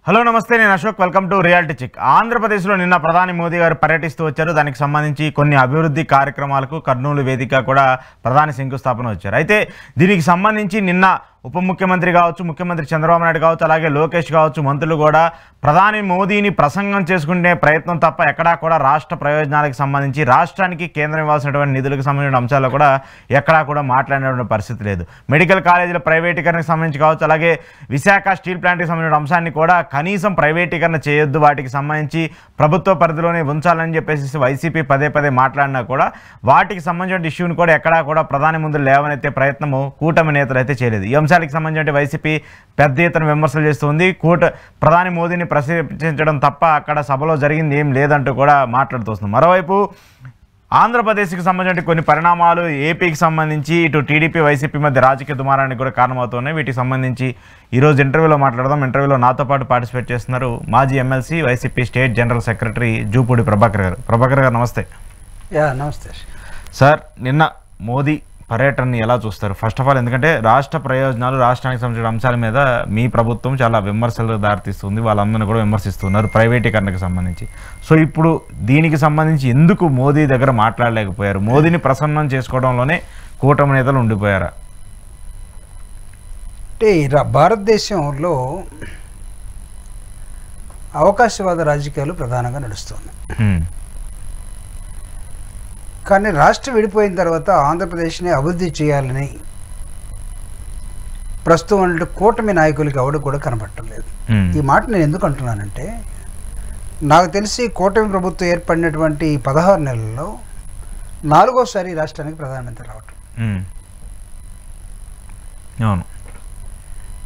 Hello నమస్తే, నేను Ashok. Welcome to reality check. ఆంధ్రప్రదేశ్లో నిన్న ప్రధాని మోదీ గారు పర్యటిస్తూ వచ్చారు. దానికి సంబంధించి కొన్ని అభివృద్ధి కార్యక్రమాలకు కర్నూలు వేదిక కూడా ప్రధాని శంకుస్థాపన వచ్చారు. అయితే దీనికి సంబంధించి నిన్న ఉప ముఖ్యమంత్రి కావచ్చు, ముఖ్యమంత్రి చంద్రబాబు నాయుడు కావచ్చు, అలాగే లోకేష్ కావచ్చు, మంత్రులు కూడా ప్రధాని మోదీని ప్రసంగం చేసుకునే ప్రయత్నం తప్ప ఎక్కడా కూడా రాష్ట్ర ప్రయోజనాలకు సంబంధించి, రాష్ట్రానికి కేంద్రం ఇవ్వాల్సినటువంటి నిధులకు సంబంధించిన అంశాల్లో కూడా ఎక్కడా కూడా మాట్లాడినటువంటి పరిస్థితి లేదు. మెడికల్ కాలేజీల ప్రైవేటీకరణకు సంబంధించి కావచ్చు, అలాగే విశాఖ స్టీల్ ప్లాంట్కి సంబంధించిన అంశాన్ని కూడా కనీసం ప్రైవేటీకరణ చేయొద్దు, వాటికి సంబంధించి ప్రభుత్వ పరిధిలోనే ఉంచాలని చెప్పేసి వైసీపీ పదే పదే మాట్లాడినా కూడా వాటికి సంబంధించిన ఇష్యూని కూడా ఎక్కడా కూడా ప్రధాని ముందు లేవనెత్తే ప్రయత్నము కూటమి నేతలు అయితే చేయలేదు. ఈ అంశాలకు సంబంధించి వైసీపీ పెద్ద ఎత్తున విమర్శలు చేస్తుంది. ప్రధాని మోదీని ప్రశంసించడం తప్ప అక్కడ సభలో జరిగింది ఏం లేదంటూ కూడా మాట్లాడుతూ వస్తుంది. మరోవైపు ఆంధ్రప్రదేశ్కి సంబంధించిన కొన్ని పరిణామాలు ఏపీకి సంబంధించి ఇటు టీడీపీ వైసీపీ మధ్య రాజకీయ దుమారానికి కూడా కారణమవుతున్నాయి. వీటికి సంబంధించి ఈరోజు ఇంటర్వ్యూలో మాట్లాడదాం. ఇంటర్వ్యూలో నాతో పాటు పార్టిసిపేట్ చేస్తున్నారు మాజీ MLC, YCP state general secretary Jupudi Prabhakar గారు. ప్రభాకర్ గారు నమస్తే. నమస్తే సార్. నిన్న మోదీ పర్యటనని ఎలా చూస్తారు? ఫస్ట్ ఆఫ్ ఆల్, ఎందుకంటే రాష్ట్ర ప్రయోజనాలు, రాష్ట్రానికి సంబంధించిన అంశాల మీద మీ ప్రభుత్వం చాలా విమర్శలు దారితీస్తుంది, వాళ్ళందరినీ కూడా విమర్శిస్తున్నారు ప్రైవేటీకరణకు సంబంధించి. సో ఇప్పుడు దీనికి సంబంధించి ఎందుకు మోదీ దగ్గర మాట్లాడలేకపోయారు? మోదీని ప్రసన్నం చేసుకోవడంలోనే కూటమి నేతలు ఉండిపోయారా? అంటే భారతదేశంలో అవకాశవాద రాజకీయాలు ప్రధానంగా నడుస్తున్నాయి. కానీ రాష్ట్రం విడిపోయిన తర్వాత ఆంధ్రప్రదేశ్ని అభివృద్ధి చేయాలని ప్రస్తుతం అంటే కూటమి నాయకులకి ఎవడు కూడా కనబడటం లేదు. ఈ మాట నేను ఎందుకు అంటున్నానంటే, నాకు తెలిసి కూటమి ప్రభుత్వం ఏర్పడినటువంటి 16 నెలల్లో 4వసారి రాష్ట్రానికి ప్రధానమంత్రి రావటం.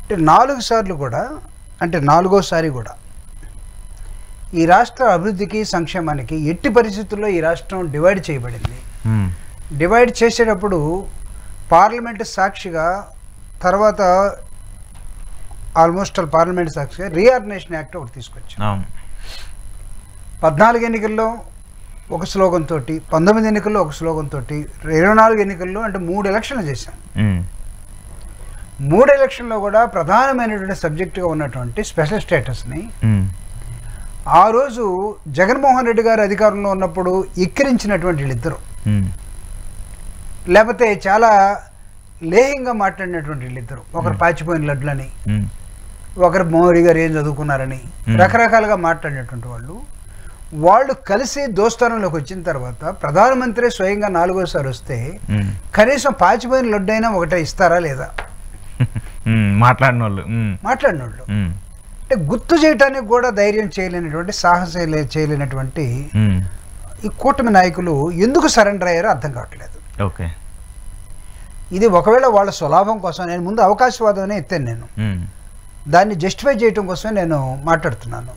అంటే 4 సార్లు కూడా, అంటే 4వసారి కూడా ఈ రాష్ట్ర అభివృద్ధికి సంక్షేమానికి ఎట్టి పరిస్థితుల్లో ఈ రాష్ట్రం డివైడ్ చేయబడింది. డివైడ్ చేసేటప్పుడు పార్లమెంటు సాక్షిగా, తర్వాత ఆల్మోస్ట్ పార్లమెంట్ సాక్షిగా రీఆర్గనైజేషన్ యాక్ట్ ఒకటి తీసుకొచ్చాం. 14 ఎన్నికల్లో ఒక స్లోగన్ తోటి, 19 ఎన్నికల్లో ఒక స్లోగన్ తోటి, 24 ఎన్నికల్లో అంటే 3 ఎలక్షన్లు చేశాం. 3 ఎలక్షన్లో కూడా ప్రధానమైనటువంటి సబ్జెక్టుగా ఉన్నటువంటి స్పెషల్ స్టేటస్ని ఆ రోజు జగన్మోహన్ రెడ్డి గారు అధికారంలో ఉన్నప్పుడు ఎక్కిరించినటువంటి వీళ్ళిద్దరు, లేకపోతే చాలా లేహంగా మాట్లాడినటువంటి వీళ్ళిద్దరు, ఒకరు పాచిపోయిన లడ్లని, ఒకరు మోడీ గారు ఏం చదువుకున్నారని రకరకాలుగా మాట్లాడినటువంటి వాళ్ళు కలిసి దోస్తానంలోకి వచ్చిన తర్వాత ప్రధానమంత్రి స్వయంగా 4వసారి వస్తే కనీసం పాచిపోయిన లడ్డైనా ఒకటే ఇస్తారా లేదా? మాట్లాడిన వాళ్ళు అంటే గుర్తు చేయడానికి కూడా ధైర్యం చేయలేనటువంటి, సాహసం చేయలేనటువంటి ఈ కూటమి నాయకులు ఎందుకు సరెండర్ అయ్యారో అర్థం కావట్లేదు. ఓకే, ఇది ఒకవేళ వాళ్ళ స్వలాభం కోసం, నేను ముందు అవకాశవాదం అనే ఎత్తాను, నేను దాన్ని జస్టిఫై చేయడం కోసమే నేను మాట్లాడుతున్నాను.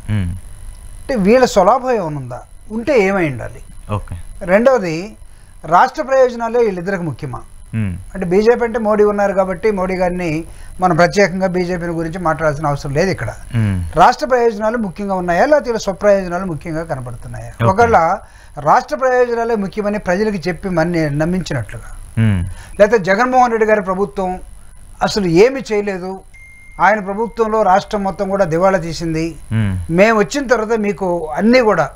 అంటే వీళ్ళ స్వలాభం ఏమనుందా, ఉంటే ఏమై ఉండాలి? ఓకే. రెండవది, రాష్ట్ర ప్రయోజనాలే వీళ్ళిద్దరికి ముఖ్యమా? అంటే బీజేపీ అంటే మోడీ ఉన్నారు కాబట్టి మోడీ గారిని మనం ప్రత్యేకంగా బీజేపీని గురించి మాట్లాడాల్సిన అవసరం లేదు. ఇక్కడ రాష్ట్ర ప్రయోజనాలు ముఖ్యంగా ఉన్నాయా, లేకపోతే వీళ్ళ స్వప్రయోజనాలు ముఖ్యంగా కనబడుతున్నాయా? ఒకవేళ రాష్ట్ర ప్రయోజనాలే ముఖ్యమని ప్రజలకు చెప్పి నమ్మించినట్లుగా, లేకపోతే జగన్మోహన్ రెడ్డి గారి ప్రభుత్వం అసలు ఏమి చేయలేదు, ఆయన ప్రభుత్వంలో రాష్ట్రం మొత్తం కూడా దివాళా తీసింది, మేము వచ్చిన తర్వాత మీకు అన్నీ కూడా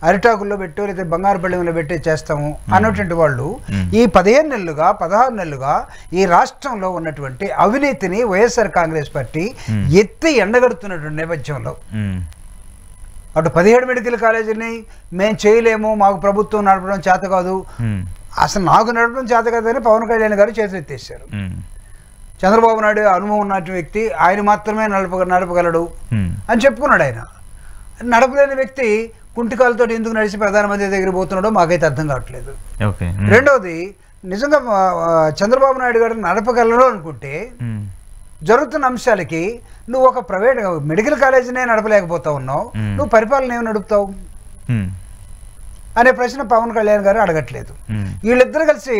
అరిటాకుల్లో పెట్టో లేదా బంగారు పళ్ళెంలో పెట్టి చేస్తాము అన్నటువంటి వాళ్ళు ఈ 15 నెలలుగా 16 నెలలుగా ఈ రాష్ట్రంలో ఉన్నటువంటి అవినీతిని వైఎస్ఆర్ కాంగ్రెస్ పార్టీ ఎత్తి ఎండగడుతున్నటువంటి నేపథ్యంలో అటు 17 మెడికల్ కాలేజీని మేము చేయలేము, మాకు ప్రభుత్వం నడపడం చేత కాదు, అసలు నాకు నడపడం చేత కాదని పవన్ కళ్యాణ్ గారు చేతులు ఎత్తేసారు. చంద్రబాబు నాయుడు అనుభవం ఉన్న వ్యక్తి, ఆయన మాత్రమే నడపగలడు అని చెప్పుకున్నాడు. ఆయన నడపలేని వ్యక్తి కుంటికాలతో ఎందుకు నడిచి ప్రధానమంత్రి దగ్గర పోతున్నాడో మాకైతే అర్థం కావట్లేదు. రెండవది, నిజంగా చంద్రబాబు నాయుడు గారు నడపగలడు అనుకుంటే జరుగుతున్న అంశాలకి నువ్వు ఒక ప్రైవేట్ మెడికల్ కాలేజీనే నడపలేకపోతా ఉన్నావు, నువ్వు పరిపాలన ఏమి నడుపుతావు అనే ప్రశ్న పవన్ కళ్యాణ్ గారు అడగట్లేదు. వీళ్ళిద్దరు కలిసి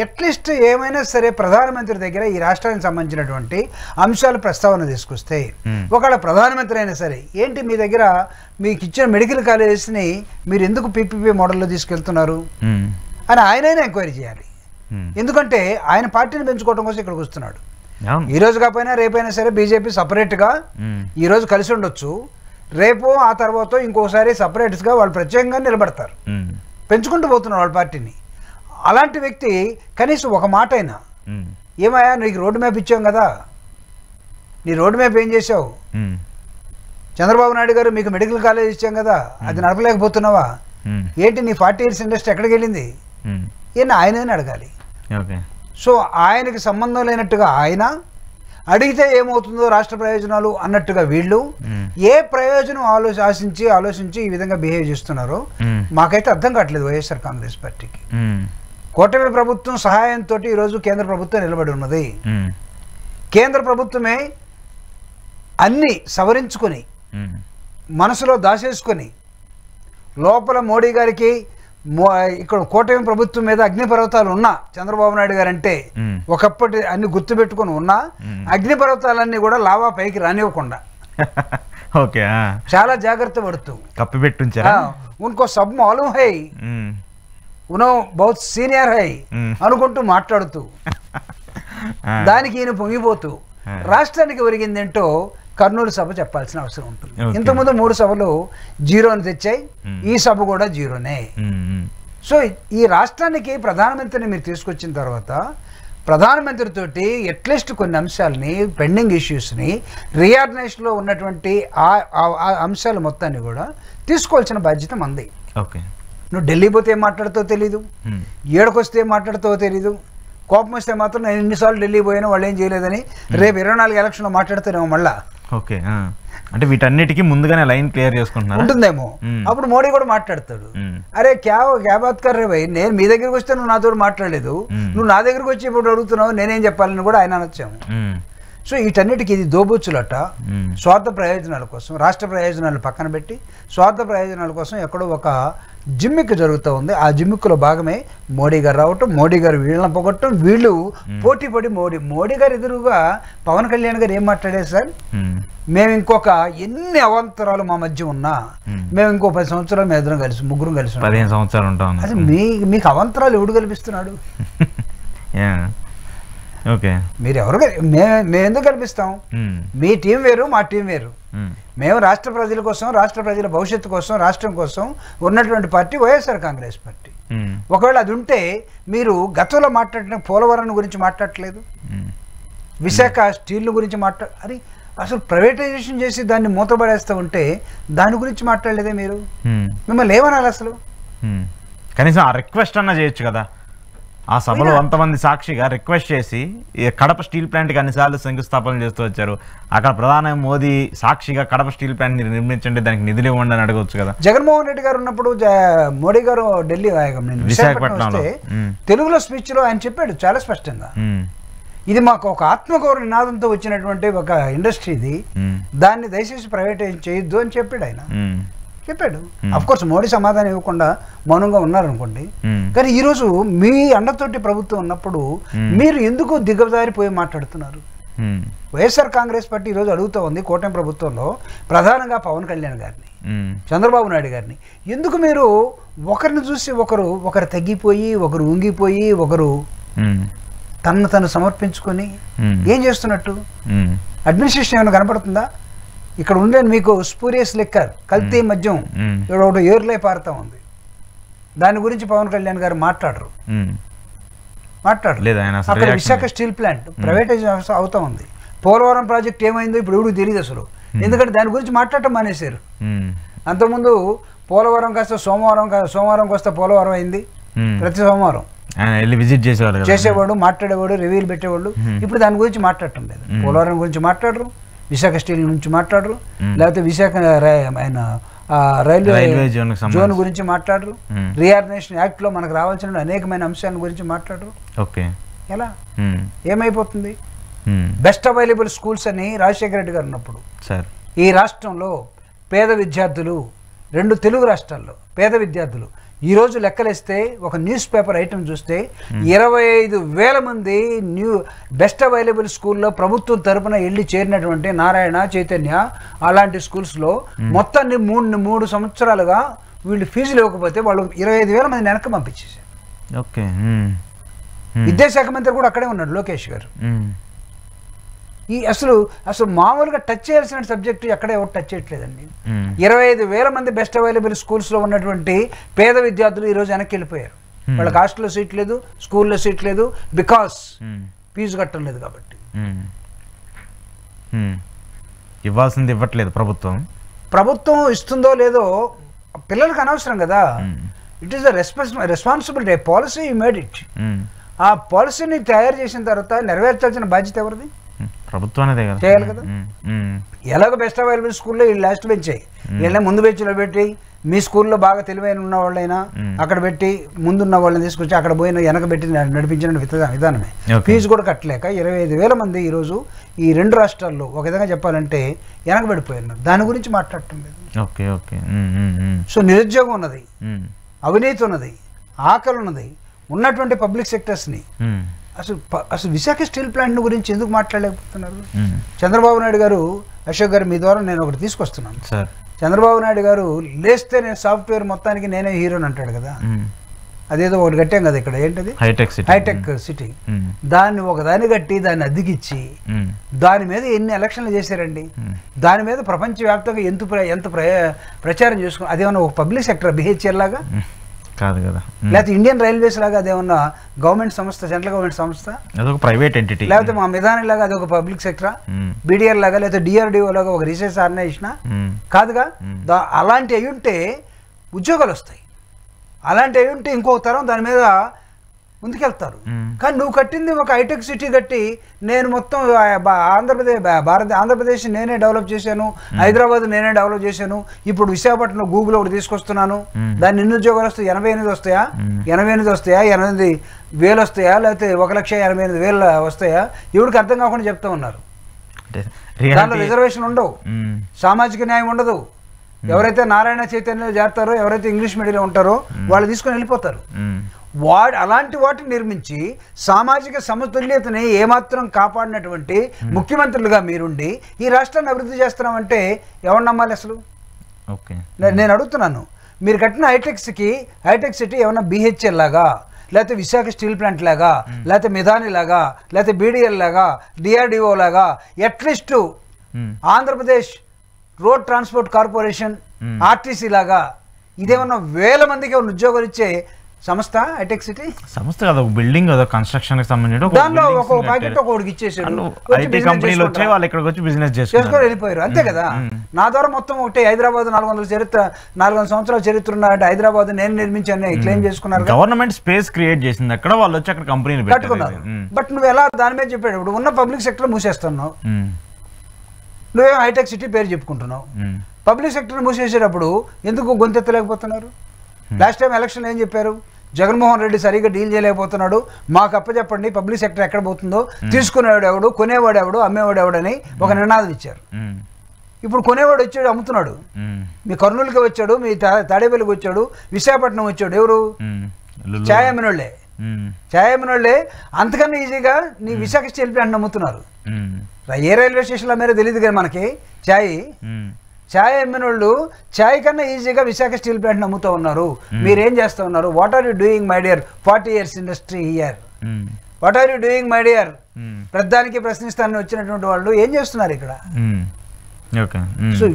అట్లీస్ట్ ఏమైనా సరే ప్రధానమంత్రి దగ్గర ఈ రాష్ట్రానికి సంబంధించినటువంటి అంశాలు ప్రస్తావన తీసుకొస్తే, ఒకవేళ ప్రధానమంత్రి అయినా సరే ఏంటి మీ దగ్గర మీకు ఇచ్చిన మెడికల్ కాలేజెస్ని మీరు ఎందుకు పీపీపీ మోడల్లో తీసుకెళ్తున్నారు అని ఆయనైనా ఎంక్వైరీ చేయాలి. ఎందుకంటే ఆయన పార్టీని పెంచుకోవడం కోసం ఇక్కడికి వస్తున్నాడు. ఈ రోజు కాకపోయినా రేపైనా సరే బీజేపీ సపరేట్గా ఈ రోజు కలిసి ఉండొచ్చు, రేపు ఆ తర్వాత ఇంకోసారి సపరేట్గా వాళ్ళు ప్రత్యేకంగా నిలబడతారు, పెంచుకుంటూ పోతున్నారు వాళ్ళ పార్టీని. అలాంటి వ్యక్తి కనీసం ఒక మాట అయినా, ఏమయ్యా నీకు రోడ్ మ్యాప్ ఇచ్చాం కదా, నీ రోడ్ మ్యాప్ ఏం చేసావు? చంద్రబాబు నాయుడు గారు మీకు మెడికల్ కాలేజ్ ఇచ్చాం కదా, అది నడపలేకపోతున్నావా? ఏంటి నీ 40 years ఇండస్ట్రీ ఎక్కడికి వెళ్ళింది? ఈయన ఆయనని అడగాలి. సో ఆయనకి సంబంధం లేనట్టుగా ఆయన అడిగితే ఏమవుతుందో రాష్ట్ర ప్రయోజనాలు అన్నట్టుగా వీళ్ళు ఏ ప్రయోజనం ఆలోచించి ఈ విధంగా బిహేవ్ చేస్తున్నారో మాకైతే అర్థం కావట్లేదు వైఎస్ఆర్ కాంగ్రెస్ పార్టీకి. కూటమి ప్రభుత్వం సహాయంతో ఈరోజు కేంద్ర ప్రభుత్వం నిలబడి ఉన్నది. కేంద్ర ప్రభుత్వమే అన్ని సవరించుకొని మనసులో దాచేసుకొని లోపల మోడీ గారికి ఇక్కడ కూటమి ప్రభుత్వం మీద అగ్నిపర్వతాలు ఉన్నా చంద్రబాబు నాయుడు గారు అంటే ఒకప్పటి అన్ని గుర్తుపెట్టుకుని ఉన్నా అగ్నిపర్వతాలన్నీ కూడా లావా పైకి రానివ్వకుండా చాలా జాగ్రత్త పడుతూ కప్పిపెట్టుంచారా. ఉన్కో సబ్ మాలూమ్ హై, ఉనో బహుత్ సీనియర్ హై అనుకుంటూ మాట్లాడుతూ దానికి ఈయన పొంగిపోతూ రాష్ట్రానికి ఒరిగిందేంటో కర్నూలు సభ చెప్పాల్సిన అవసరం ఉంటుంది. ఇంతకుముందు 3 సభలు జీరోని తెచ్చాయి, ఈ సభ కూడా జీరోనే. సో ఈ రాష్ట్రానికి ప్రధానమంత్రిని మీరు తీసుకొచ్చిన తర్వాత ప్రధానమంత్రితోటి అట్లీస్ట్ కొన్ని అంశాలని, పెండింగ్ ఇష్యూస్ని, రీఆర్గనైజేషన్లో ఉన్నటువంటి ఆ అంశాలు మొత్తాన్ని కూడా తీసుకోవాల్సిన బాధ్యత మంది. నువ్వు ఢిల్లీ పోతే ఏం మాట్లాడుతావో తెలీదు, ఏడకొస్తే ఏం మాట్లాడుతావో తెలీదు. కోపం వస్తే మాత్రం నేను ఎన్నిసార్లు ఢిల్లీ పోయినా వాళ్ళు ఏం చేయలేదని రేపు 24 ఎలక్షన్లో మాట్లాడుతారేమో మళ్ళా. అంటే వీటన్నిటికీ ముందుగానే లైన్ క్లియర్ చేసుకుంటున్నారు ఉంటుందేమో. అప్పుడు మోడీ కూడా మాట్లాడతాడు, అరే క్యా బాత్ కర్ రే భయ్, నేను మీ దగ్గరికి వస్తే నువ్వు నాతో మాట్లాడలేదు, నువ్వు నా దగ్గరికి వచ్చి ఇప్పుడు అడుగుతున్నావు, నేనేం చెప్పాలని కూడా ఆయన అనొచ్చాము. సో వీటన్నిటికీ ఇది దోబూచులట. స్వార్థ ప్రయోజనాల కోసం, రాష్ట్ర ప్రయోజనాలు పక్కన పెట్టి స్వార్థ ప్రయోజనాల కోసం ఎక్కడో ఒక జిమ్మిక్ జరుగుతూ ఉంది. ఆ జిమ్మిక్కులో భాగమే మోడీ గారు రావటం, మోడీ గారు వీళ్ళని పొగట్టడం, వీళ్ళు పోటీ పడి మోడీ గారు ఎదురుగా పవన్ కళ్యాణ్ గారు ఏం మాట్లాడారు సార్, మేము ఇంకొక ఎన్ని అవాంతరాలు మా మధ్య ఉన్నా మేము ఇంకో 10 సంవత్సరాలు మేము ఎదురు కలిసి ముగ్గురు కలిసి 15 సంవత్సరాలు ఉంటాం. అసలు మీకు అవాంతరాలు ఎవడు కల్పిస్తున్నాడు? మీరు ఎవరు మేము ఎందుకు కల్పిస్తాం? మీ టీం వేరు, మా టీం వేరు. మేము రాష్ట్ర ప్రజల కోసం, రాష్ట్ర ప్రజల భవిష్యత్తు కోసం, రాష్ట్రం కోసం ఉన్నటువంటి పార్టీ వైఎస్ఆర్ కాంగ్రెస్ పార్టీ. ఒకవేళ అది ఉంటే మీరు గతంలో మాట్లాడిన పోలవరం గురించి మాట్లాడట్లేదు, విశాఖ స్టీల్ గురించి అది అసలు ప్రైవేటైజేషన్ చేసి దాన్ని మూతపడేస్తూ ఉంటే దాని గురించి మాట్లాడలేదే మీరు? మిమ్మల్ని ఏమనాలి అసలు? కనీసం ఆ రిక్వెస్ట్ అన్నా చేయొచ్చు కదా. ఆ సభలో అంతమంది సాక్షిగా రిక్వెస్ట్ చేసి కడప స్టీల్ ప్లాంట్కి అన్నిసార్లు శంకుస్థాపన చేస్తూ వచ్చారు. అక్కడ ప్రధాని మోదీ సాక్షిగా కడప స్టీల్ ప్లాంట్ నిర్మించండి, దానికి నిధులు ఇవ్వండి అని అడగవచ్చు కదా. జగన్మోహన్ రెడ్డి గారు ఉన్నప్పుడు మోడీ గారు ఢిల్లీ విశాఖపట్నంలో తెలుగులో స్పీచ్ లో ఆయన చెప్పాడు చాలా స్పష్టంగా, ఇది మాకు ఒక ఆత్మగౌరవ నినాదంతో వచ్చినటువంటి ఒక ఇండస్ట్రీ, ఇది దాన్ని దయచేసి ప్రైవేటైజ్ చేయొద్దు అని చెప్పాడు ఆయన. చెప్పాడు. అఫ్ కోర్స్ మోడీ సమాధానం ఇవ్వకుండా మౌనంగా ఉన్నారనుకోండి, కానీ ఈరోజు మీ అండతోటి ప్రభుత్వం ఉన్నప్పుడు మీరు ఎందుకు దిగజారిపోయి మాట్లాడుతున్నారు? వైఎస్ఆర్ కాంగ్రెస్ పార్టీ ఈరోజు అడుగుతూ ఉంది కూటమి ప్రభుత్వంలో ప్రధానంగా పవన్ కళ్యాణ్ గారిని, చంద్రబాబు నాయుడు గారిని, ఎందుకు మీరు ఒకరిని చూసి ఒకరు తగ్గిపోయి, ఒకరు ఉంగిపోయి, ఒకరు తను సమర్పించుకొని ఏం చేస్తున్నట్టు? అడ్మినిస్ట్రేషన్ ఏమైనా కనపడుతుందా? ఇక్కడ ఉండే మీకు స్పూరియస్ లిక్కర్, కల్తీ మద్యం ఒకటి ఏర్లే పారుతా ఉంది, దాని గురించి పవన్ కళ్యాణ్ గారు మాట్లాడరు. అక్కడ విశాఖ స్టీల్ ప్లాంట్ ప్రైవేటైజ్ అవుతా ఉంది. పోలవరం ప్రాజెక్ట్ ఏమైందో ఇప్పుడు ఎవరికి తెలియదు అసలు, ఎందుకంటే దాని గురించి మాట్లాడటం మానేశారు. అంతకుముందు పోలవరం కాస్త సోమవారం వస్తే పోలవరం అయింది, ప్రతి సోమవారం విజిట్ చేసేవాడు, మాట్లాడేవాడు, రివ్యూలు పెట్టేవాళ్ళు. ఇప్పుడు దాని గురించి మాట్లాడటం లేదు. పోలవరం గురించి మాట్లాడరు, విశాఖ స్టీల్ గురించి మాట్లాడరు, లేకపోతే విశాఖ రైల్వే జోన్ గురించి మాట్లాడరు, రీఆర్గనైజేషన్ యాక్ట్ లో మనకు రావాల్సిన అనేకమైన అంశాల గురించి మాట్లాడరు. ఎలా ఏమైపోతుంది? బెస్ట్ అవైలబుల్ స్కూల్స్ అని రాజశేఖర రెడ్డి గారు ఉన్నప్పుడు ఈ రాష్ట్రంలో పేద విద్యార్థులు, 2 తెలుగు రాష్ట్రాల్లో పేద విద్యార్థులు ఈరోజు లెక్కలేస్తే ఒక న్యూస్ పేపర్ ఐటమ్ చూస్తే 25,000 మంది బెస్ట్ అవైలబుల్ స్కూల్లో ప్రభుత్వం తరపున వెళ్ళి చేరినటువంటి నారాయణ, చైతన్య అలాంటి స్కూల్స్లో మొత్తాన్ని 3 సంవత్సరాలుగా వీళ్ళు ఫీజులు ఇవ్వకపోతే వాళ్ళు 25,000 మంది వెనక్కి పంపించేశారు. విద్యాశాఖ మంత్రి కూడా అక్కడే ఉన్నాడు లోకేష్ గారు. అసలు మామూలుగా టచ్ చేయాల్సిన సబ్జెక్టు ఎక్కడ ఎవరు టచ్ చేయట్లేదండి. 25,000 మంది బెస్ట్ అవైలబుల్ స్కూల్స్లో ఉన్నటువంటి పేద విద్యార్థులు ఈరోజు వెనక్కి వెళ్ళిపోయారు. వాళ్ళకి హాస్టల్లో సీట్ లేదు, స్కూల్లో సీట్ లేదు, బికాస్ ఫీజు కట్టడం లేదు కాబట్టి. ఇవ్వాల్సింది ఇవ్వట్లేదు ప్రభుత్వం ఇస్తుందో లేదో పిల్లలకు అనవసరం కదా. It is the responsibility, policy you made it. ఆ పాలసీని తయారు చేసిన తర్వాత నెరవేర్చాల్సిన బాధ్యత ఎవరిది? ప్రభుత్వానిదే కదా, చేయాలి కదా. ఎలాగో బెస్ట్ అవైలబుల్ స్కూల్లో వీళ్ళు లాస్ట్ బెంచ్ వీళ్ళని ముందు బెంచ్లో పెట్టి, మీ స్కూల్లో బాగా తెలివైన ఉన్న వాళ్ళైనా అక్కడ పెట్టి, ముందున్న వాళ్ళని తీసుకొచ్చి అక్కడ పోయిన వెనక పెట్టి నడిపించిన విధానమే. ఫీజు కూడా కట్టలేక 25,000 మంది ఈరోజు ఈ 2 రాష్ట్రాల్లో ఒక విధంగా చెప్పాలంటే వెనకబడిపోయారు. దాని గురించి మాట్లాడటం లేదు. సో నిరుద్యోగం ఉన్నది, అవినీతి ఉన్నది, ఆకలి ఉన్నది, ఉన్నటువంటి పబ్లిక్ సెక్టర్స్ని అసలు విశాఖ స్టీల్ ప్లాంట్ గురించి ఎందుకు మాట్లాడలేకపోతున్నారు? చంద్రబాబు నాయుడు గారు, అశోక్ గారు, మీ ద్వారా నేను ఒకటి తీసుకొస్తున్నాను. చంద్రబాబు నాయుడు గారు లేస్తే నేను సాఫ్ట్వేర్ మొత్తానికి నేనే హీరోని అంటాడు కదా. అదేదో ఒకటి కట్టాం కదా ఇక్కడ, ఏంటది హైటెక్ సిటీ. దాన్ని ఒకదాన్ని కట్టి దాన్ని అద్దెకిచ్చి దాని మీద ఎన్ని ఎలక్షన్లు చేశారండి. దాని మీద ప్రపంచవ్యాప్తంగా ఎంత ప్రచారం చేసుకుని, అదేమన్నా ఒక పబ్లిక్ సెక్టర్ బిహెచ్ఎల్ లాగా కాదు కదా, లేకపోతే ఇండియన్ రైల్వేస్ లాగా అదేమన్నా గవర్నమెంట్ సంస్థ, సెంట్రల్ గవర్నమెంట్ సంస్థ, ప్రైవేట్ ఎంటిటీ, లేకపోతే మా మిధాని లాగా అదొక పబ్లిక్ సెక్టరా, బీడీఆర్ లాగా, లేకపోతే డిఆర్డిఓ లాగా ఒక రీసెర్చ్ ఆర్గనైజేషన్ కాదుగా. అలాంటి అయి ఉంటే ఉద్యోగాలు వస్తాయి. అలాంటి అయి ఉంటే ఇంకో తరం దాని మీద ముందుకెళ్తారు. కానీ నువ్వు కట్టింది ఒక హైటెక్ సిటీ కట్టి, నేను మొత్తం ఆంధ్రప్రదేశ్ నేనే డెవలప్ చేశాను, హైదరాబాద్ నేనే డెవలప్ చేశాను, ఇప్పుడు విశాఖపట్నంలో గూగుల్ ఒకటి తీసుకొస్తున్నాను, దాన్ని ఎన్ని ఉద్యోగాలు వస్తాయి? 88 వస్తాయా? 88 వస్తాయా? 88,000 వస్తాయా? లేకపోతే 1,88,000 వస్తాయా? ఎవరికి అర్థం కాకుండా చెప్తా ఉన్నారు. దాంట్లో రిజర్వేషన్ ఉండవు, సామాజిక న్యాయం ఉండదు. ఎవరైతే నారాయణ చైతన్యలో చేస్తారో, ఎవరైతే ఇంగ్లీష్ మీడియంలో ఉంటారో వాళ్ళు తీసుకొని వెళ్ళిపోతారు. అలాంటి వాటిని నిర్మించి సామాజిక సమతుల్యతని ఏమాత్రం కాపాడినటువంటి ముఖ్యమంత్రులుగా మీరుండి ఈ రాష్ట్రాన్ని అభివృద్ధి చేస్తున్నామంటే ఎవరు నమ్మాలి అసలు? నేను అడుగుతున్నాను, మీరు కట్టిన హైటెక్ సిటీ ఏమన్నా బిహెచ్ఎల్ లాగా, లేకపోతే విశాఖ స్టీల్ ప్లాంట్ లాగా, లేకపోతే మిధాని లాగా, లేకపోతే బీడీఎల్ లాగా, డిఆర్డిఓ లాగా, at least Andhra Pradesh road transport corporation, RTC లాగా ఇదేమన్నా 1000 మందికి ఉద్యోగాలు ఇచ్చే సంస్థ హైటెక్ సిటీ? సంస్థ కదా, ఒక బిల్డింగ్ కదా, కన్స్ట్రక్షన్ కి సంబంధించిన దానిలో ఒక ప్యాకెట్ ఒకటికి ఇచ్చేసారు. ఐటీ కంపెనీలు వచ్చాయి, వాళ్ళు ఇక్కడికి వచ్చి బిజినెస్ చేసుకొని వెళ్ళిపోయారు. అంతే కదా. నా ద్వారా మొత్తం ఒకటి హైదరాబాద్ 400 సంవత్సరాల చరిత్ర ఉన్న హైదరాబాద్ నేను నిర్మించాను క్లెయిమ్ చేసుకున్నారు. గవర్నమెంట్ స్పేస్ క్రియేట్ చేసింది అక్కడ, వాళ్ళు వచ్చి అక్కడ కంపెనీలు కట్టుకున్నారు. బట్ నువ్వు ఎలా దాని మీద చెప్పాడు? ఇప్పుడు ఉన్న పబ్లిక్ సెక్టర్ మూసేస్తున్నావు, నువ్వేం హైటెక్ సిటీ పేరు చెప్పుకుంటున్నావు. పబ్లిక్ సెక్టర్ మూసేసేటప్పుడు ఎందుకు గొంతెత్తలేకపోతున్నారు? లాస్ట్ టైం ఎలక్షన్ ఏం చెప్పారు? జగన్మోహన్ రెడ్డి సరిగ్గా డీల్ చేయలేకపోతున్నాడు, మాకు అప్పచెప్పండి, పబ్లిక్ సెక్టర్ ఎక్కడ పోతుందో, తీసుకునేవాడు ఎవడు, కొనేవాడు ఎవడు, అమ్మేవాడు ఎవడని ఒక నినాదం ఇచ్చారు. ఇప్పుడు కొనేవాడు వచ్చాడు, అమ్ముతున్నాడు. మీ కర్నూలుకి వచ్చాడు, మీ తాడేపల్లికి వచ్చాడు, విశాఖపట్నం వచ్చాడు. ఎవరు? ఛాయ్ అమ్మినోళ్ళే. అంతకన్నా ఈజీగా నీ విశాఖ స్టీల్ ప్లాంట్ అమ్ముతున్నారు. ఏ రైల్వే స్టేషన్లో మీరే తెలియదు కదా మనకి. ఛాయ్ అమ్మిన వాళ్ళు ఛాయ్ కన్నా ఈజీగా విశాఖ స్టీల్ ప్లాంట్ అమ్ముతూ ఉన్నారు. మీరేం చేస్తూ ఉన్నారు? What are you doing my dear 40 years industry here? What are you doing my dear? ప్రధానికి ప్రశ్నిస్తానని వచ్చినటువంటి వాళ్ళు ఏం చేస్తున్నారు ఇక్కడ? సో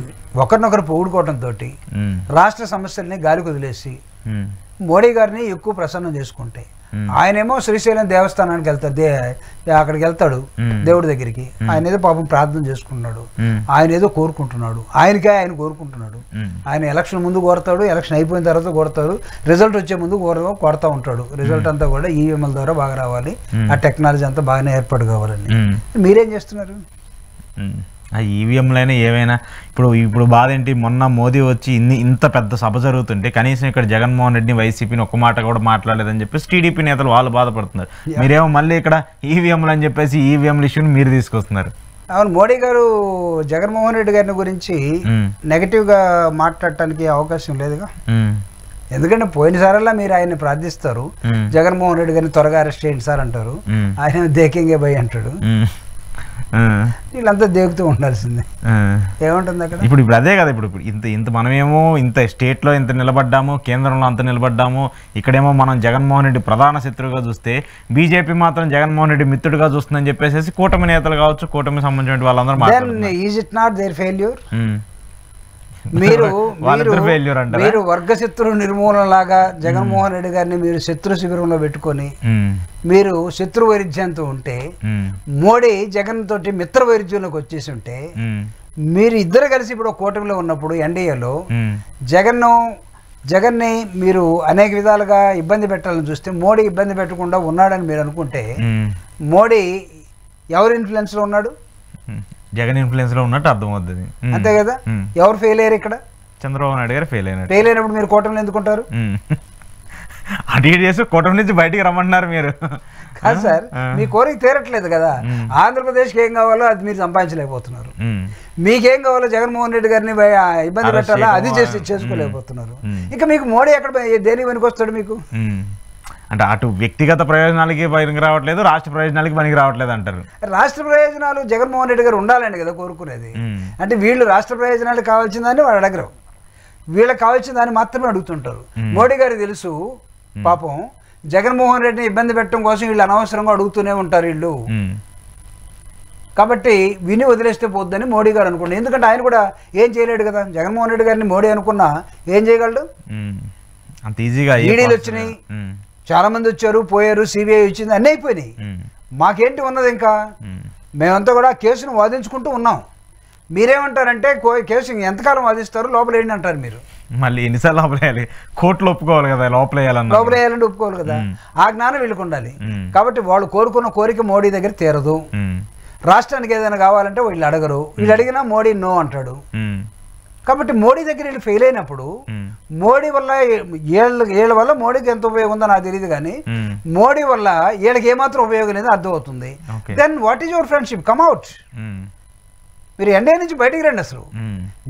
ఒకరినొకరు పొగుడుకోవడంతో రాష్ట్ర సమస్యల్ని గాలికి వదిలేసి మోడీ గారిని ఎక్కువ ప్రసన్నం చేసుకుంటే, ఆయనేమో శ్రీశైలం దేవస్థానానికి వెళ్తాడు, అక్కడికి వెళ్తాడు దేవుడి దగ్గరికి. ఆయన ఏదో పాపం ప్రార్థన చేసుకుంటున్నాడు, ఆయన ఏదో కోరుకుంటున్నాడు, ఆయన కోరుకుంటున్నాడు. ఆయన ఎలక్షన్ ముందు కోరతాడు, ఎలక్షన్ అయిపోయిన తర్వాత కోరతాడు, రిజల్ట్ వచ్చే ముందు కొడతా ఉంటాడు. రిజల్ట్ అంతా కూడా ఈవీఎంల ద్వారా బాగా రావాలి, ఆ టెక్నాలజీ అంతా బాగానే ఏర్పాటు కావాలని. మీరేం చేస్తున్నారు? ఆ ఈవీఎంలైనా ఏవైనా ఇప్పుడు బాధ ఏంటి? మొన్న మోదీ వచ్చి ఇంత పెద్ద సభ జరుగుతుంటే కనీసం ఇక్కడ జగన్మోహన్ రెడ్డిని, వైసీపీని ఒక్క మాట కూడా మాట్లాడలేదని చెప్పేసి టీడీపీ నేతలు వాళ్ళు బాధపడుతున్నారు. మీరేమో మళ్ళీ ఇక్కడ ఈవీఎంలు అని చెప్పేసి ఈవీఎంల ఇష్యూని మీరు తీసుకొస్తున్నారు. అవును, మోడీ గారు జగన్మోహన్ రెడ్డి గారిని గురించి నెగటివ్ గా మాట్లాడటానికి అవకాశం లేదుగా. ఎందుకంటే పోయినసారల్లా మీరు ఆయన్ని ప్రార్థిస్తారు, జగన్మోహన్ రెడ్డి గారిని త్వరగా అరెస్ట్ చేయండి సార్ అంటారు, ఆయన దేకింగే భయ్ అంటాడు. వీళ్ళంతా దేగుతూ ఉండాల్సిందే. ఏముంటుంది అక్కడ? ఇప్పుడు అదే కదా, ఇప్పుడు ఇంత మనమేమో ఇంత స్టేట్లో ఇంత నిలబడ్డాము, కేంద్రంలో అంత నిలబడ్డాము, ఇక్కడేమో మనం జగన్మోహన్ రెడ్డి ప్రధాన శత్రువుగా చూస్తే బీజేపీ మాత్రం జగన్మోహన్ రెడ్డి మిత్రుడిగా చూస్తుందని చెప్పేసి కూటమి నేతలు కావచ్చు, కూటమి సంబంధించిన వాళ్ళందరూ మాట్లాడుతున్నారు. Is it not there failure? మీరు వర్గశత్రు నిర్మూలన లాగా జగన్మోహన్ రెడ్డి గారిని మీరు శత్రు శిబిరంలో పెట్టుకొని మీరు శత్రు వైరుధ్యంతో ఉంటే, మోడీ జగన్ తోటి మిత్ర వైరుధ్యంలోకి వచ్చేసి ఉంటే, మీరు ఇద్దరు కలిసి ఇప్పుడు కూటమిలో ఉన్నప్పుడు ఎన్డీఏలో జగన్ని మీరు అనేక విధాలుగా ఇబ్బంది పెట్టాలని చూస్తే, మోడీ ఇబ్బంది పెట్టకుండా ఉన్నాడని మీరు అనుకుంటే, మోడీ ఎవరి ఇన్ఫ్లుయెన్స్ లో ఉన్నాడు? జగన్ ఇన్ఫ్లుయెన్స్ లో ఉన్నట్టు అర్థమవుతుంది. అంతే కదా. ఎవరు ఫెయిల్ అయ్యారు ఇక్కడ? చంద్రబాబు నాయుడు గారు ఫెయిల్ అయినారు. ఫెయిల్ అయినప్పుడు మీరు కూటమిలో ఎందుకుంటారు? అటు చేసి కూటమి నుంచి బయటికి రమ్మంటున్నారు మీరు. కాదు సార్, మీ కోరిక తీరట్లేదు కదా. ఆంధ్రప్రదేశ్కి ఏం కావాలో అది మీరు సంపాదించలేకపోతున్నారు. మీకేం కావాలో జగన్మోహన్ రెడ్డి గారిని ఇబ్బంది పెట్టాలా అది చేసుకోలేకపోతున్నారు. ఇంకా మీకు మోడీ ఎక్కడ దేనికి పనికి వస్తాడు మీకు? అంటే అటు వ్యక్తిగత ప్రయోజనాలకి పనికి రావట్లేదు, రాష్ట్ర ప్రయోజనాలకి పనికి రావట్లేదు అంటారు. రాష్ట్ర ప్రయోజనాలు జగన్మోహన్ రెడ్డి గారు ఉండాలండి కదా కోరుకునేది. అంటే వీళ్ళు రాష్ట్ర ప్రయోజనాలకు కావాల్సిందని వాళ్ళు అడగరు, వీళ్ళకి కావాల్సిన దాన్ని మాత్రమే అడుగుతుంటారు. మోడీ గారికి తెలుసు పాపం జగన్మోహన్ రెడ్డిని ఇబ్బంది పెట్టడం కోసం వీళ్ళు అనవసరంగా అడుగుతూనే ఉంటారు వీళ్ళు, కాబట్టి విని వదిలేస్తే పోద్దని మోడీ గారు అనుకుంటారు. ఎందుకంటే ఆయన కూడా ఏం చేయలేడు కదా. జగన్మోహన్ రెడ్డి గారిని మోడీ అనుకున్నా ఏం చేయగలడు? అంత ఈజీగా ఈడీలు వచ్చినాయి, చాలా మంది వచ్చారు పోయారు, సిబిఐ వచ్చింది, అన్నీ అయిపోయినాయి. మాకేంటి ఉన్నది? ఇంకా మేమంతా కూడా కేసును వాదించుకుంటూ ఉన్నాం. మీరేమంటారంటే కేసు ఎంతకాలం వాదిస్తారు, లోపల ఏంటి అంటారు మీరు. మళ్ళీ ఎన్నిసార్లు లోపల వేయాలి? కోర్టులో ఒప్పుకోవాలి కదా, లోపల వేయాలంటే ఒప్పుకోవాలి కదా. ఆ జ్ఞానం వీళ్ళకి ఉండాలి. కాబట్టి వాళ్ళు కోరుకున్న కోరిక మోడీ దగ్గర తీరదు. రాష్ట్రానికి ఏదైనా కావాలంటే వీళ్ళు అడగరు, వీళ్ళు అడిగినా మోడీ నో అంటాడు. కాబట్టి మోడీ దగ్గర వీళ్ళు ఫెయిల్ అయినప్పుడు మోడీ వల్ల వీళ్ళ వల్ల మోడీకి ఎంత ఉపయోగం ఉందో నాకు తెలియదు, కానీ మోడీ వల్ల వీళ్ళకి ఏమాత్రం ఉపయోగం లేదో అర్థమవుతుంది. Then what is your friendship? Come out. మీరు ఎన్డీఏ నుంచి బయటికి రండి. అసలు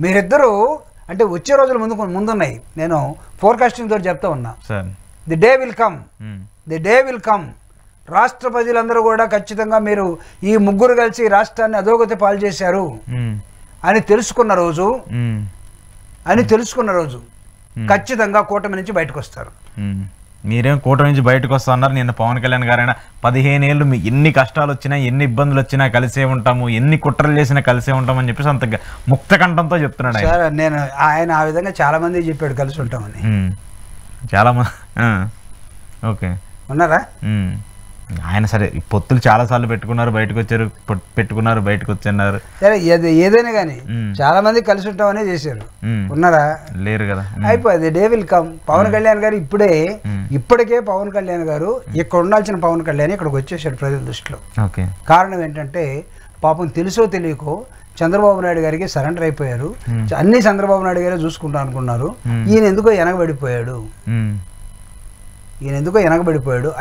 మీరిద్దరూ అంటే వచ్చే రోజులు ముందున్నాయి. నేను ఫోర్కాస్టింగ్ తోటి చెప్తా ఉన్నా, the day will come, the day will come. రాష్ట్ర ప్రజలందరూ కూడా ఖచ్చితంగా మీరు ఈ ముగ్గురు కలిసి రాష్ట్రాన్ని అధోగతి పాలు చేశారు అని తెలుసుకున్న రోజు ఖచ్చితంగా కూటమి నుంచి బయటకు వస్తారు. మీరేం కూటమి నుంచి బయటకు వస్తా అన్నారు. నిన్న పవన్ కళ్యాణ్ గారైనా 15 ఏళ్ళు మీ ఎన్ని కష్టాలు వచ్చినా, ఎన్ని ఇబ్బందులు వచ్చినా కలిసే ఉంటాము, ఎన్ని కుట్రలు చేసినా కలిసే ఉంటామని చెప్పేసి అంత ముక్త కంఠంతో చెప్తున్నాడు. నేను ఆయన ఆ విధంగా చాలా మంది చెప్పాడు కలిసి ఉంటామని. చాలా మంది ఓకే ఉన్నారా? ఆయన సరే పొత్తులు చాలా సార్లు పెట్టుకున్నారు, బయటకు వచ్చారు, పెట్టుకున్నారు, బయటకు వచ్చన్నారు. సరే ఏదైనా కానీ చాలా మంది కలిసి ఉంటామనే చేశారు. ఉన్నారా? లేరు కదా. అయిపోయింది. They will come. Pawan Kalyan garu ఇప్పటికే పవన్ కళ్యాణ్ గారు ఇక్కడ ఉండాల్సిన పవన్ కళ్యాణ్ ఇక్కడికి వచ్చేసాడు ప్రజల దృష్టిలో. కారణం ఏంటంటే పాపం తెలుసో తెలియకో చంద్రబాబు నాయుడు గారికి సరెండర్ అయిపోయారు. అన్ని చంద్రబాబు నాయుడు గారే చూసుకుంటా అనుకున్నారు. ఈయన ఎందుకో వెనకబడిపోయాడు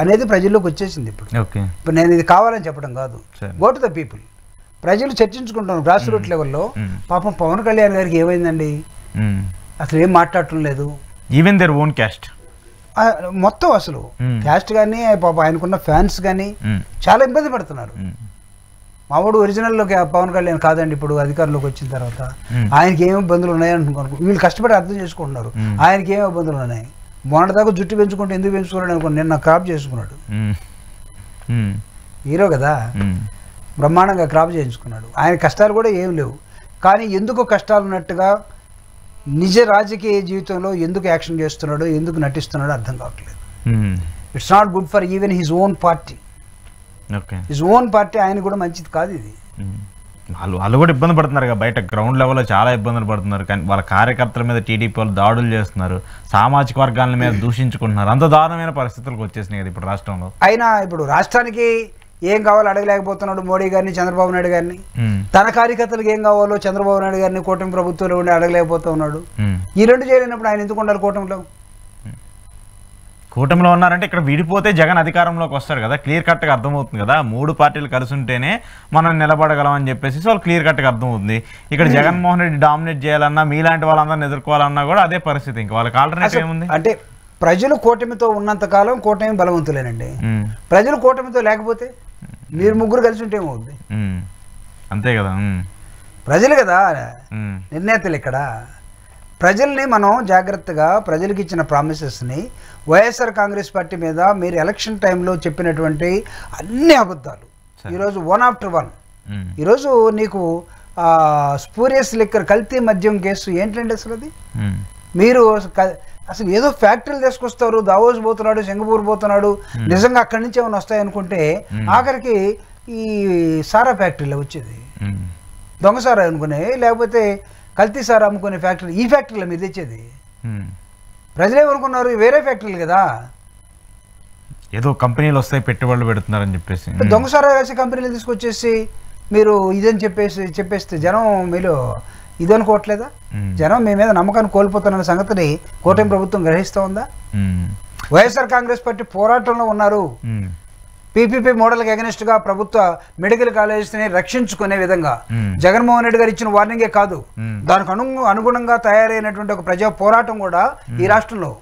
అనేది ప్రజల్లోకి వచ్చేసింది. ఇప్పుడు నేను ఇది కావాలని చెప్పడం కాదు, గో టు ద పీపుల్. ప్రజలు చర్చించుకుంటాను గ్రాస్ రూట్ లెవెల్లో. పాపం పవన్ కళ్యాణ్ గారికి ఏమైందండి, అసలు ఏం మాట్లాడటం లేదు. ఈవెన్ దేర్ ఓన్ క్యాస్ట్ మొత్తం అసలు క్యాస్ట్ కానీ పాపం ఆయనకున్న ఫ్యాన్స్ కానీ చాలా ఇబ్బంది పడుతున్నారు. మావాడు ఒరిజినల్ పవన్ కళ్యాణ్ కాదండి, ఇప్పుడు అధికారంలోకి వచ్చిన తర్వాత ఆయనకి ఏమి ఇబ్బందులు ఉన్నాయని అనుకో, వీళ్ళు కష్టపడి అర్థం చేసుకుంటున్నారు ఆయనకి ఏమి ఇబ్బందులు ఉన్నాయి. మొన్నటిదాకా జుట్టు పెంచుకుంటే ఎందుకు పెంచుకున్నాడు అనుకోండి, నిన్న క్రాప్ చేసుకున్నాడు. హీరో కదా, బ్రహ్మాండంగా క్రాప్ చేయించుకున్నాడు. ఆయన కష్టాలు కూడా ఏం లేవు, కానీ ఎందుకు కష్టాలు ఉన్నట్టుగా నిజ రాజకీయ జీవితంలో ఎందుకు యాక్షన్ చేస్తున్నాడో, ఎందుకు నటిస్తున్నాడో అర్థం కావట్లేదు. It's not good for even his own party. His own party ఆయన కూడా మంచిది కాదు ఇది. వాళ్ళు కూడా ఇబ్బంది పడుతున్నారు కదా, బయట గ్రౌండ్ లెవెల్లో చాలా ఇబ్బందులు పడుతున్నారు. కానీ వాళ్ళ కార్యకర్తల మీద టీడీపీ వాళ్ళు దాడులు చేస్తున్నారు, సామాజిక వర్గాల మీద దూషించుకుంటున్నారు. అంత దారుణమైన పరిస్థితులకు వచ్చేసినాయి కదా ఇప్పుడు రాష్ట్రంలో. అయినా ఇప్పుడు రాష్ట్రానికి ఏం కావాలో అడగలేకపోతున్నాడు మోడీ గారిని, చంద్రబాబు నాయుడు గారిని. తన కార్యకర్తలకు ఏం కావాలో చంద్రబాబు నాయుడు గారిని కూటమి ప్రభుత్వంలో ఉండి అడగలేకపోతున్నాడు. ఈ రెండు చేయలేనప్పుడు ఆయన ఎందుకు ఉండాలి కూటమిలో? కూటమిలో ఉన్నారంటే ఇక్కడ విడిపోతే జగన్ అధికారంలోకి వస్తారు కదా, క్లియర్ కట్గా అర్థమవుతుంది కదా. 3 పార్టీలు కలిసి ఉంటేనే మనం నిలబడగలం అని చెప్పేసి వాళ్ళు క్లియర్ కట్గా అర్థమవుతుంది. ఇక్కడ జగన్మోహన్ రెడ్డి డామినేట్ చేయాలన్నా, మీలాంటి వాళ్ళందరినీ ఎదుర్కోవాలన్నా కూడా అదే పరిస్థితి. ఇంకా వాళ్ళకి ఆల్టర్నేటివ్ ఏముంది? అంటే ప్రజలు కూటమితో ఉన్నంత కాలం కూటమి బలవంతులేనండి. ప్రజలు కూటమితో లేకపోతే మీరు ముగ్గురు కలిసి ఉంటే ఏమవుద్ది? అంతే కదా. ప్రజలు కదా నిర్ణేతలు ఇక్కడ. ప్రజల్ని మనం జాగ్రత్తగా ప్రజలకు ఇచ్చిన ప్రామిసెస్ని వైఎస్ఆర్ కాంగ్రెస్ పార్టీ మీద మీరు ఎలక్షన్ టైంలో చెప్పినటువంటి అన్ని అబద్ధాలు ఈరోజు వన్ ఆఫ్టర్ వన్. ఈరోజు నీకు స్పూరియస్ లిక్కర్ కల్తీ మద్యం కేసు ఏంటండి అసలు అది? మీరు అసలు ఏదో ఫ్యాక్టరీలు తీసుకొస్తారు, దావోస్ పోతున్నాడు, సింగపూర్ పోతున్నాడు, నిజంగా అక్కడి నుంచి ఏమైనా వస్తాయనుకుంటే ఆఖరికి ఈ సారా ఫ్యాక్టరీలో వచ్చేది దొంగ సారా అనుకునే, లేకపోతే కల్తీ సారా అమ్ముకునే ఫ్యాక్టరీ, ఈ ఫ్యాక్టరీలో మీరు తెచ్చేది. ప్రజలేమనుకున్నారు వేరే ఫ్యాక్టరీలు కదా, ఏదో కంపెనీలు వస్తాయి పెట్టుబడులు పెడుతున్నారని చెప్పేసి దొంగ సారా వేసే కంపెనీలు తీసుకొచ్చేసి మీరు ఇదని చెప్పేస్తే జనం మీరు ఇదనుకోవట్లేదా? జనం మీ మీద నమ్మకాన్ని కోల్పోతున్న సంగతిని కూటమి ప్రభుత్వం గ్రహిస్తూ ఉందా? వైఎస్ఆర్ కాంగ్రెస్ పార్టీ పోరాటంలో ఉన్నారు. పీపీపీ మోడల్కి అగెనిస్ట్ గా ప్రభుత్వ మెడికల్ కాలేజెస్ని రక్షించుకునే విధంగా జగన్మోహన్ రెడ్డి గారు ఇచ్చిన వార్నింగే కాదు, దానికి అనుగుణంగా తయారైనటువంటి ఒక ప్రజా పోరాటం కూడా ఈ రాష్ట్రంలో.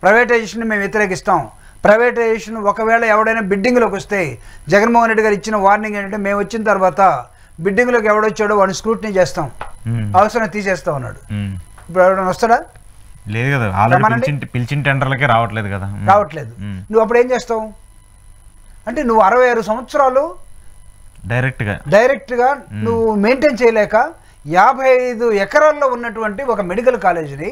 ప్రైవేటైజేషన్ మేము వ్యతిరేకిస్తాం. ప్రైవేటైజేషన్ ఒకవేళ ఎవడైనా బిడ్డింగ్లోకి వస్తే జగన్మోహన్ రెడ్డి గారు ఇచ్చిన వార్నింగ్ ఏంటంటే మేము వచ్చిన తర్వాత బిడ్డింగ్లోకి ఎవడొచ్చాడో వాడిని స్క్రూటినీ చేస్తాం, అవసరం తీసేస్తా ఉన్నాడు. ఇప్పుడు ఎవరైనా వస్తాడా? లేదు కదా, ఆల్రెడీ పిలిచిన టెండర్లకే రావట్లేదు కదా. రావట్లేదు. నువ్వు అప్పుడు ఏం చేస్తావు అంటే నువ్వు 66 సంవత్సరాలు డైరెక్ట్గా నువ్వు మెయింటైన్ చేయలేక 55 ఎకరాల్లో ఉన్నటువంటి ఒక మెడికల్ కాలేజీని,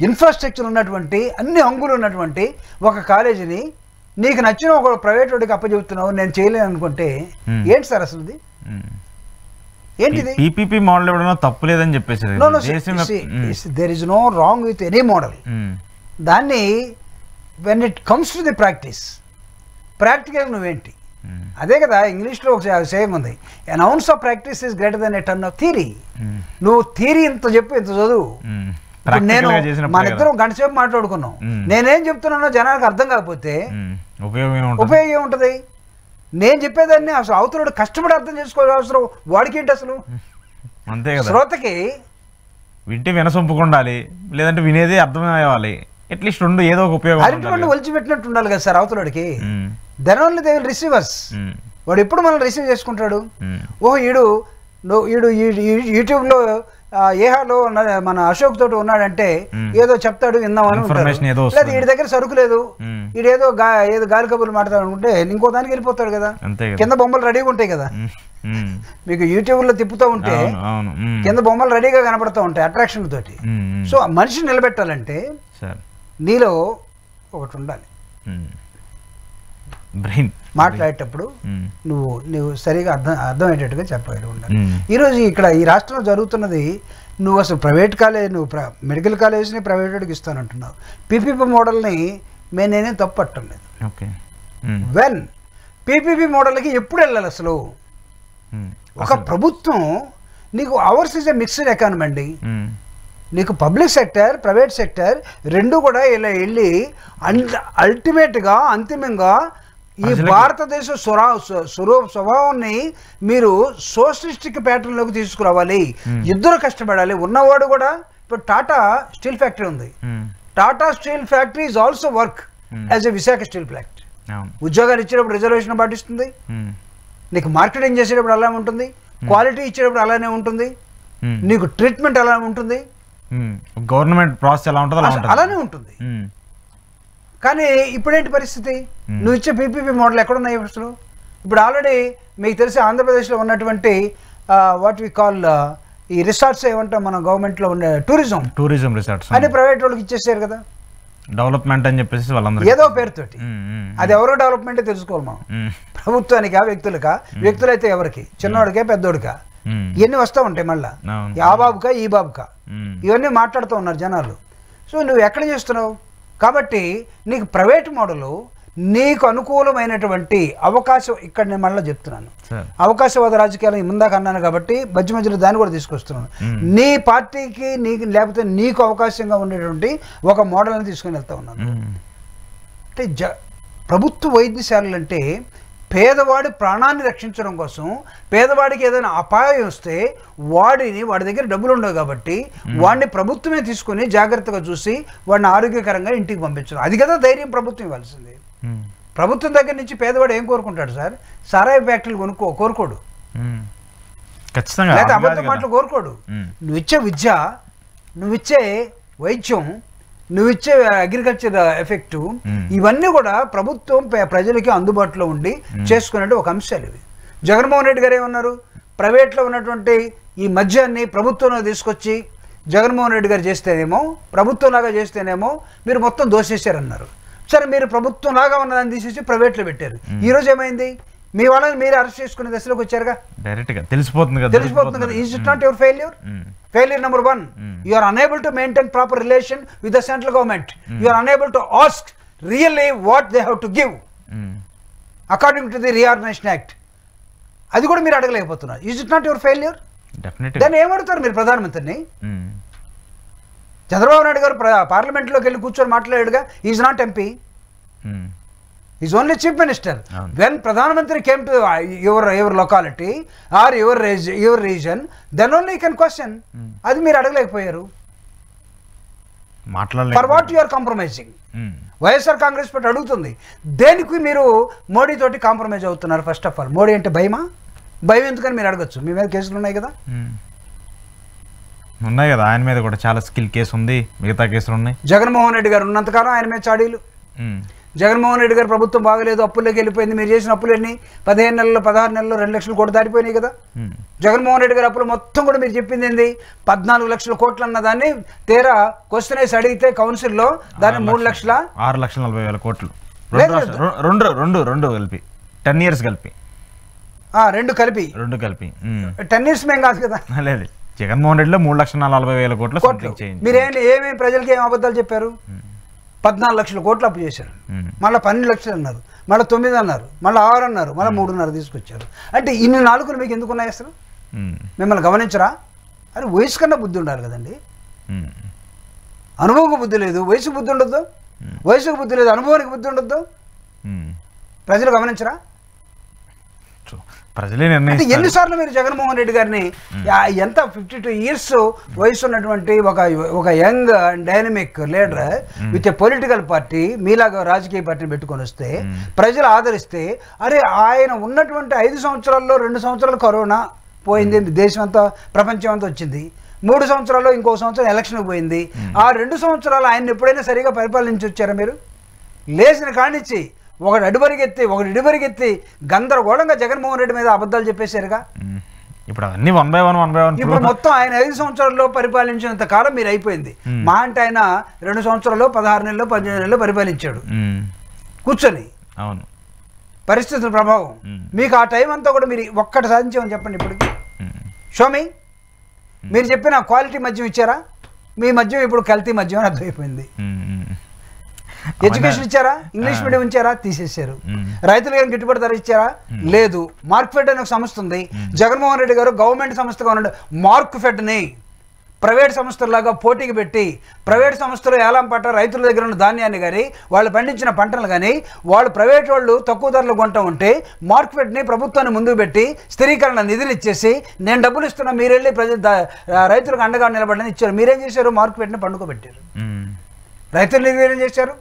ఇన్ఫ్రాస్ట్రక్చర్ ఉన్నటువంటి అన్ని అంగులు ఉన్నటువంటి ఒక కాలేజీని నీకు నచ్చిన ఒక ప్రైవేట్ వాడికి అప్పచెబుతున్నావు, నేను చేయలేను అనుకుంటే ఏంటి సార్ అసలు ఇది? ఏంటిది? పీపీపీ మోడల్ ఇవ్వడం తప్పు లేదని చెప్పేసి there is no wrong with any model. దాన్ని when it comes to the practical నువ్వేంటి? అదే కదా ఇంగ్లీష్లో ఒక సేయింగ్ ఉంది, an ounce of practice is greater than a ton of theory. నువ్వు థియరీ ఇంత చెప్పు, ఇంత చదువు. నేను మన ఇద్దరం గంట సేపు మాట్లాడుకున్నాం, నేనేం చెప్తున్నానో జనానికి అర్థం కాకపోతే ఉపయోగం ఏముంటది? నేను చెప్పేదాన్ని అసలు అవతలడు కష్టపడి అర్థం చేసుకోవాల్సిన అవసరం వాడికి ఏంటి అసలు? అంతే కదా, శ్రోతకి వింటే వినసొంపుకుండాలి, లేదంటే వినేది అర్థం అవ్వాలి. అట్లీస్ట్ రెండు ఏదో ఒక ఉపయోగం. అరటిపండు ఒలిచిపెట్టినట్టు ఉండాలి కదా సార్ అవతలడికి. Then only they will receivers. వాడు ఎప్పుడు మనం రిసీవ్ చేసుకుంటాడు? ఓహో ఈడు యూట్యూబ్లో ఏహాలో మన అశోక్ తోటి ఉన్నాడంటే ఏదో చెప్తాడు విందామని ఉంటాడు. లేదా వీడి దగ్గర సరుకు లేదు, వీడేదో ఏదో గాలి కబుర్లు మాట్లాడు అనుకుంటే ఇంకో దానికి వెళ్ళిపోతాడు కదా. కింద బొమ్మలు రెడీగా ఉంటాయి కదా, మీకు యూట్యూబ్ లో తిప్పుతూ ఉంటే కింద బొమ్మలు రెడీగా కనపడుతూ ఉంటాయి అట్రాక్షన్ తోటి. సో మనిషిని నిలబెట్టాలంటే నీలో ఒకటి ఉండాలి, బ్రెయిన్. మాట్లాడేటప్పుడు నువ్వు సరిగా అర్థమయ్యేటట్టుగా చెప్పగలిగి ఉండాలి. ఈరోజు ఇక్కడ ఈ రాష్ట్రంలో జరుగుతున్నది, నువ్వు అసలు ప్రైవేట్ కాలేజ్, నువ్వు మెడికల్ కాలేజ్ని ప్రైవేట్ వాడికి ఇస్తానంటున్నావు. పీపీపీ మోడల్ని నేనేం తప్పు పట్టడం లేదు. వెన్ పీపీపీ మోడల్కి ఎప్పుడు వెళ్ళాలి అసలు? ఒక ప్రభుత్వం నీకు hours is a mixed economy అండి. నీకు పబ్లిక్ సెక్టర్ ప్రైవేట్ సెక్టర్ రెండు కూడా ఇలా వెళ్ళి అల్టిమేట్గా అంతిమంగా ఈ భారతదేశ స్వభావాన్ని మీరు సోషలిస్టిక్ ప్యాటర్న్లోకి తీసుకురావాలి. ఇద్దరు కష్టపడాలి. ఉన్నవాడు కూడా ఇప్పుడు టాటా స్టీల్ ఫ్యాక్టరీ ఉంది. Tata steel factory is also work as a Visakha steel factory. ఉద్యోగాలు ఇచ్చేటప్పుడు రిజర్వేషన్ పాటిస్తుంది, నీకు మార్కెటింగ్ చేసేటప్పుడు అలానే ఉంటుంది, క్వాలిటీ ఇచ్చేటప్పుడు అలానే ఉంటుంది, నీకు ట్రీట్మెంట్ అలానే ఉంటుంది, గవర్నమెంట్ ప్రాసెస్ ఎలా ఉంటుందో అలానే ఉంటుంది. కానీ ఇప్పుడేంటి పరిస్థితి? నువ్వు ఇచ్చే పీపీపీ మోడల్ ఎక్కడున్నాయి అసలు? ఇప్పుడు ఆల్రెడీ మీకు తెలిసి ఆంధ్రప్రదేశ్లో ఉన్నటువంటి వాట్ వి కాల్ ఈ రిసార్ట్స్ ఏమంటాం మన గవర్నమెంట్లో ఉండే టూరిజం రిసార్ట్స్ అని ప్రైవేట్ వాళ్ళకి ఇచ్చేసారు కదా. డెవలప్మెంట్ అని చెప్పేసి వాళ్ళందరూ ఏదో పేరుతోటి. అది ఎవరో డెవలప్మెంటే తెలుసుకోవాలి మనం. ప్రభుత్వానికా వ్యక్తులకా? వ్యక్తులైతే ఎవరికి? చిన్నోడికా పెద్దోడికా? ఇవన్నీ వస్తూ ఉంటాయి మళ్ళా, ఆ బాబుకా ఈ బాబుకా, ఇవన్నీ మాట్లాడుతూ ఉన్నారు జనాలు. సో నువ్వు ఎక్కడ చేస్తున్నావు? కాబట్టి నీకు ప్రైవేట్ మోడలు నీకు అనుకూలమైనటువంటి అవకాశం, ఇక్కడ నేను మళ్ళీ చెప్తున్నాను, అవకాశవాద రాజకీయాలు ముందాక అన్నాను కాబట్టి మధ్య మధ్యలో దాన్ని కూడా తీసుకొస్తున్నాను. నీ పార్టీకి నీకు లేకపోతే నీకు అవకాశంగా ఉండేటువంటి ఒక మోడల్ని తీసుకొని వెళ్తా ఉన్నాను. అంటే ప్రభుత్వ వైద్యశాలలు అంటే పేదవాడి ప్రాణాన్ని రక్షించడం కోసం, పేదవాడికి ఏదైనా అపాయం వస్తే వాడి దగ్గర డబ్బులు ఉండవు కాబట్టి వాడిని ప్రభుత్వమే తీసుకుని జాగ్రత్తగా చూసి వాడిని ఆరోగ్యకరంగా ఇంటికి పంపించడం. అది కదా ధైర్యం ప్రభుత్వం ఇవ్వాల్సింది. ప్రభుత్వం దగ్గర నుంచి పేదవాడు ఏం కోరుకుంటాడు సార్? సారాయి ఫ్యాక్టరీలు కోరుకోడు. ఖచ్చితంగా లేకపోతే అబద్ధ మాటలు కోరుకోడు. నువ్వు ఇచ్చే విద్య, నువ్వు ఇచ్చే వైద్యం, నువ్వు ఇచ్చే అగ్రికల్చర్ ఎఫెక్ట్, ఇవన్నీ కూడా ప్రభుత్వం ప్రజలకి అందుబాటులో ఉండి చేసుకునే ఒక అంశాలు ఇవి. జగన్మోహన్ రెడ్డి గారు ఏమన్నారు, ప్రైవేట్లో ఉన్నటువంటి ఈ మద్యాన్ని ప్రభుత్వంలో తీసుకొచ్చి జగన్మోహన్ రెడ్డి గారు చేస్తేనేమో, ప్రభుత్వంలాగా చేస్తేనేమో మీరు మొత్తం దోషేశారన్నారు. సరే, మీరు ప్రభుత్వంలాగా ఉన్నదాన్ని తీసేసి ప్రైవేట్లో పెట్టారు. ఈ రోజు ఏమైంది, మీ వాళ్ళని మీరు అరెస్ట్ చేసుకునే దశలోకి వచ్చారుగా, డైరెక్ట్గా తెలిసిపోతుంది కదా. Is it not your failure? Failure number 1, you are unable to maintain proper relation with the central government. You are unable to ask really what they have to give according to the Reorganization Act. అది కూడా మీరు అడగలేకపోతున్నారు. Is it not your failure? దాన్ని ఏమడుతారు మీరు ప్రధానమంత్రిని? చంద్రబాబు నాయుడు గారు పార్లమెంట్లోకి వెళ్ళి కూర్చొని మాట్లాడాడుగా, is not MP, is only chief minister. When ప్రధానమంత్రి came to your locality or your region, then only you can question. అది మీరు అడగలేకపోయారు. For what you are compromising? YSR Congress party అడుగుతుంది, దేనికి మీరు మోడీ తోటి కాంప్రమైజ్ అవుతున్నారు? ఫస్ట్ ఆఫ్ ఆల్, మోడీ అంటే భయమా? భయం ఎందుకని మీరు అడగచ్చు. మీ మీద కేసులు ఉన్నాయి కదా. ఆయన మీద కూడా చాలా స్కిల్ కేసు ఉంది, మిగతా కేసులు ఉన్నాయి. జగన్మోహన్ రెడ్డి గారు ఉన్నంతకాలం ఆయన మీద చాడీలు. జగన్మోహన్ రెడ్డి గారు ప్రభుత్వం బాగలేదు, అప్పుల్లోకి వెళ్ళిపోయింది, మీరు చేసిన అప్పులన్నీ 15 నెలల్లో 16 నెలల్లో 2 లక్షల కోట్లు దాటిపోయినాయి కదా. జగన్మోహన్ రెడ్డి గారు అప్పులు మొత్తం కూడా మీరు చెప్పింది ఏంది, 14 లక్షల కోట్లు అన్న దాన్ని తీరా క్వశ్చన్ వేసి అడిగితే కౌన్సిల్లో దాన్ని 6,40,000 కోట్లు, రెండు కలిపి 10 years కలిపి, రెండు కలిపి 10 years మేము కాదు కదా. లేదు, జగన్మోహన్ రెడ్డిలో 3,40,000 కోట్లు. ఏమేమి ప్రజలకి ఏం అబద్ధాలు చెప్పారు? 14 లక్షల కోట్లు అప్పు చేశారు, మళ్ళీ 12 లక్షలు అన్నారు, మళ్ళీ 9 అన్నారు, మళ్ళీ 6 అన్నారు, మళ్ళీ 3.5 తీసుకొచ్చారు. అంటే ఇన్ని నాలుగులు మీకు ఎందుకు ఉన్నాయి అసలు? మిమ్మల్ని గమనించరా? అరే, వయసు కన్నా బుద్ధి ఉండాలి కదండి. అనుభవకు బుద్ధి లేదు, వయసుకు బుద్ధి ఉండొద్దు. వయసుకు బుద్ధి లేదు, అనుభవానికి బుద్ధి ఉండొద్దు. ప్రజలు గమనించరా? ప్రజలే అంటే ఎన్నిసార్లు మీరు జగన్మోహన్ రెడ్డి గారిని ఎంత 52 years వయసు ఉన్నటువంటి ఒక young and dynamic leader with a political party, మీలాగా రాజకీయ పార్టీని పెట్టుకొని వస్తే ప్రజలు ఆదరిస్తే, అరే ఆయన ఉన్నటువంటి 5 సంవత్సరాల్లో 2 సంవత్సరాలు కరోనా పోయింది, దేశం అంతా ప్రపంచం అంతా వచ్చింది. 3 సంవత్సరాల్లో ఇంకో సంవత్సరం ఎలక్షన్ పోయింది. ఆ 2 సంవత్సరాలు ఆయన ఎప్పుడైనా సరిగా పరిపాలించి వచ్చారా మీరు? లేచిన కానిచ్చి ఒకటి అడుబరిగెత్తి ఒకటి ఇడుబరిగెత్తి గందరగోళంగా జగన్మోహన్ రెడ్డి మీద అబద్ధాలు చెప్పేశారుగా. ఇప్పుడు అన్ని 1 by 1 ఇప్పుడు మొత్తం ఆయన 5 సంవత్సరాల్లో పరిపాలించినంత కాలం మీరు అయిపోయింది. మా అంటే ఆయన 2 సంవత్సరాల్లో 16 నెలలు 18 నెలలు పరిపాలించాడు కూర్చొని. అవును, పరిస్థితుల ప్రభావం. మీకు ఆ టైం అంతా కూడా మీరు ఒక్కటి సాధించామని చెప్పండి. ఇప్పటికి షోమి మీరు చెప్పిన క్వాలిటీ మద్యం ఇచ్చారా? మీ మద్యం ఇప్పుడు కల్తీ మద్యం అని అర్థమైపోయింది. ఎడ్యుకేషన్ ఇచ్చారా? ఇంగ్లీష్ మీడియం ఇచ్చారా? తీసేశారు. రైతులకు గిట్టుబాటు ధర ఇచ్చారా? లేదు. మార్క్ఫెడ్ అనే ఒక సంస్థ ఉంది. జగన్మోహన్ రెడ్డి గారు గవర్నమెంట్ సంస్థగా ఉన్నాడు, మార్క్ఫెడ్ని ప్రైవేట్ సంస్థలాగా పోటీకి పెట్టి, ప్రైవేట్ సంస్థలు ఏలం పట్ట రైతుల దగ్గర ఉన్న ధాన్యాన్ని కానీ వాళ్ళు పండించిన పంటలు కానీ వాళ్ళు ప్రైవేట్ వాళ్ళు తక్కువ ధరలు కొంటూ ఉంటే మార్క్ఫెడ్ని ప్రభుత్వాన్ని ముందుకు పెట్టి స్థిరీకరణ నిధులు ఇచ్చేసి, నేను డబ్బులు ఇస్తున్నా మీరు వెళ్ళి రైతులకు అండగా నిలబడని ఇచ్చారు. మీరేం చేశారు? మార్క్ఫెడ్ని పండుకోబెట్టారు. రైతులు నిర్వీర్యం చేశారు,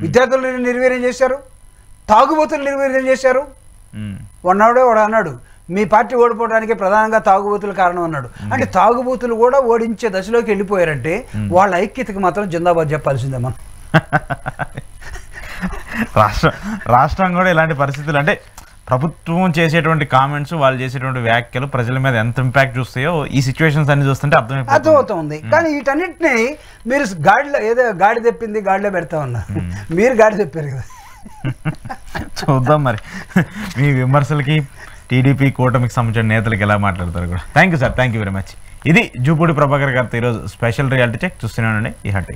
విద్యార్థులను నిర్వీర్యం చేశారు, తాగుబోతులు నిర్వీర్యం చేశారు. వాడు అన్నాడు, మీ పార్టీ ఓడిపోవడానికి ప్రధానంగా తాగుబోతులు కారణం అన్నాడు. అంటే తాగుబోతులు కూడా ఓడించే దశలోకి వెళ్ళిపోయారంటే వాళ్ళ ఐక్యతకి మాత్రం జిందాబాద్ చెప్పాల్సిందే మనం. రాష్ట్రం కూడా ఇలాంటి పరిస్థితులు, అంటే ప్రభుత్వం చేసేటువంటి కామెంట్స్, వాళ్ళు చేసేటువంటి వ్యాఖ్యలు ప్రజల మీద ఎంత ఇంపాక్ట్ చూస్తాయో ఈ సిచ్యువేషన్స్ అన్ని చూస్తుంటే అర్థమవుతుంది. కానీ వీటన్నిటిని మీరు గాడిలో ఏదో గాడి తెప్పింది గాడిలో పెడతా ఉన్నారు. మీరు గాడి తెప్పారు కదా. చూద్దాం మరి మీ విమర్శలకి టీడీపీ కూటమికి సంబంధించిన నేతలకు ఎలా మాట్లాడతారు కూడా. Thank you sir, thank you very much. ఇది జూపూడి ప్రభాకర్ గారితో ఈరోజు స్పెషల్ రియాలిటీ చెక్. చూస్తున్నానండి ఈ హట్.